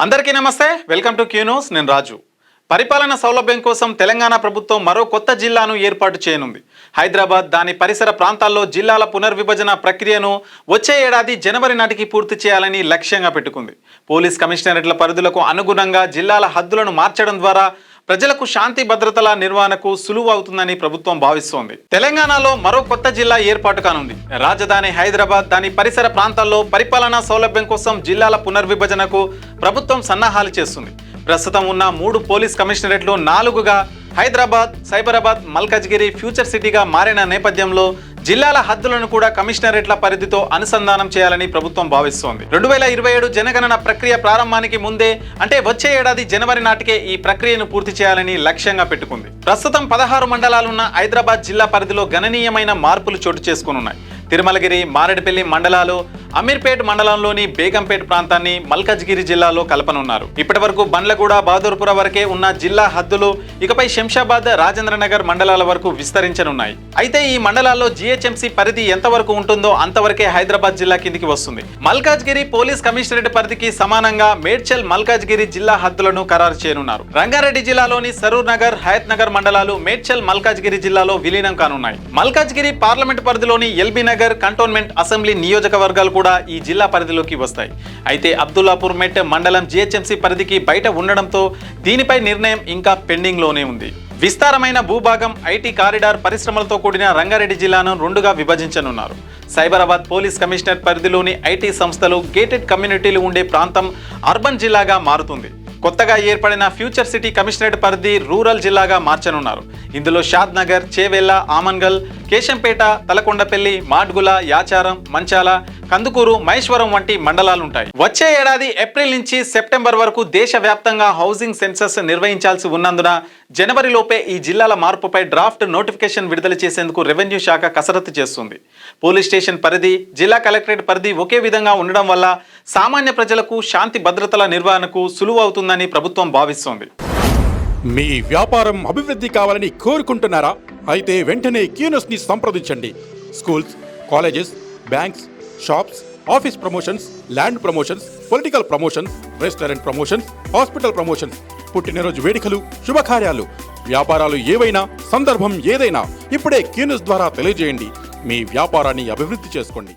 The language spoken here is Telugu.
అందరికీ నమస్తే, వెల్కమ్ టు క్యూ న్యూస్. నేను రాజు. పరిపాలన సౌలభ్యం కోసం తెలంగాణ ప్రభుత్వం మరో కొత్త జిల్లాను ఏర్పాటు చేయనుంది. హైదరాబాద్, దాని పరిసర ప్రాంతాల్లో జిల్లాల పునర్విభజన ప్రక్రియను వచ్చే ఏడాది జనవరి నాటికి పూర్తి చేయాలని లక్ష్యంగా పెట్టుకుంది. పోలీస్ కమిషనరేట్ల పరిధులకు అనుగుణంగా జిల్లాల హద్దులను మార్చడం ద్వారా ప్రజలకు శాంతి భద్రతల నిర్వహణకు సులువు అవుతుందని ప్రభుత్వం భావిస్తోంది. తెలంగాణలో మరో కొత్త జిల్లా ఏర్పాటు కానుంది. రాజధాని హైదరాబాద్, దాని పరిసర ప్రాంతాల్లో పరిపాలనా సౌలభ్యం కోసం జిల్లాల పునర్విభజనకు ప్రభుత్వం సన్నాహాలు చేస్తుంది. ప్రస్తుతం ఉన్న 3 పోలీస్ కమిషనరేట్లు 4గా హైదరాబాద్, సైబరాబాద్, మల్కాజ్గిరి ఫ్యూచర్ సిటీగా మారిన నేపథ్యంలో జిల్లాల హద్దులను కూడా కమిషనరేట్ల పరిధితో అనుసంధానం చేయాలని ప్రభుత్వం భావిస్తోంది. 2027 జనగణన ప్రక్రియ ప్రారంభానికి ముందే, అంటే వచ్చే ఏడాది జనవరి నాటికే ఈ ప్రక్రియను పూర్తి చేయాలని లక్ష్యంగా పెట్టుకుంది. ప్రస్తుతం 16 మండలాలున్న హైదరాబాద్ జిల్లా పరిధిలో గణనీయమైన మార్పులు చోటు చేసుకున్నాయి. తిరుమలగిరి, మారేడుపల్లి మండలాలు, అమీర్పేట్ మండలంలోని బేగంపేట్ ప్రాంతాన్ని మల్కాజ్గిరి జిల్లాలో కలపనున్నారు. ఇప్పటి వరకు బండ్లగూడ, బహదూర్పుర వరకే ఉన్న జిల్లా హద్దులు ఇకపై శంషాబాద్, రాజేంద్రనగర్ మండలాల వరకు విస్తరించనున్నాయి. అయితే ఈ మండలాల్లో జీహెచ్ఎంసీ పరిధి ఎంతవరకు ఉంటుందో అంతవరకే హైదరాబాద్ జిల్లా కిందికి వస్తుంది. మల్కాజ్గిరి పోలీస్ కమిషనరేట్ పరిధికి సమానంగా మేడ్చల్, మల్కాజ్గిరి జిల్లా హద్దులను ఖరారు చేయనున్నారు. రంగారెడ్డి జిల్లాలోని సరూర్ నగర్, హయత్ నగర్ మండలాలు మేడ్చల్, మల్కాజ్గిరి జిల్లాలో విలీనం కానున్నాయి. మల్కాజ్గిరి పార్లమెంట్ పరిధిలోని ఎల్బీ నగర్ కంటోన్మెంట్ అసెంబ్లీ నియోజకవర్గాలు కూడా ఈ జిల్లా పరిధిలోకి వస్తాయి. అయితే అబ్దుల్లాపూర్ మెట్ మండలం జీహెచ్ఎంసీ పరిధికి బయట ఉండడంతో దీనిపై నిర్ణయం ఇంకా పెండింగ్ లోనే ఉంది. విస్తారమైన భూభాగం, ఐటీ కారిడార్, పరిశ్రమలతో కూడిన రంగారెడ్డి జిల్లాను 2గా విభజించనున్నారు. సైబరాబాద్ పోలీస్ కమిషనర్ పరిధిలోని ఐటీ సంస్థలు, గేటెడ్ కమ్యూనిటీలు ఉండే ప్రాంతం అర్బన్ జిల్లాగా మారుతుంది. కొత్తగా ఏర్పడిన ఫ్యూచర్ సిటీ కమిషనరేట్ పరిధి రూరల్ జిల్లాగా మార్చనున్నారు. ఇందులో షాద్ నగర్, చేవెళ్ల, ఆమన్గల్, కేశంపేట, తలకొండపల్లి, మాడ్గుల, యాచారం, మంచాల, కందుకూరు, మహేశ్వరం వంటి మండలాలుంటాయి. వచ్చే ఏడాది ఏప్రిల్ నుంచి సెప్టెంబర్ వరకు దేశవ్యాప్తంగా హౌసింగ్ సెన్సస్ నిర్వహించాల్సి ఉన్నందున జనవరిలోపే ఈ జిల్లాల మార్పుపై డ్రాఫ్ట్ నోటిఫికేషన్ విడుదల చేసేందుకు రెవెన్యూ శాఖ కసరత్తు చేస్తుంది. పోలీస్ స్టేషన్ పరిధి, జిల్లా కలెక్టరేట్ పరిధి ఒకే విధంగా ఉండడం వల్ల సామాన్య ప్రజలకు శాంతి భద్రతల నిర్వహణకు సులువు అవుతుందని ప్రభుత్వం భావిస్తోంది. మీ వ్యాపారం అభివృద్ధి కావాలని కోరుకుంటున్నారా? అయితే వెంటనే క్యూ న్యూస్ ని సంప్రదించండి. Schools, colleges, banks, shops, office promotions, land promotions, political promotions, restaurant promotions, hospital promotions, పుట్టినరోజు వేడుకలు, శుభకార్యాలు, వ్యాపారాలు ఏవైనా, సందర్భం ఏదైనా ఇప్పుడే క్యూ న్యూస్ ద్వారా తెలియజేయండి. మీ వ్యాపారాన్ని అభివృద్ధి చేసుకోండి.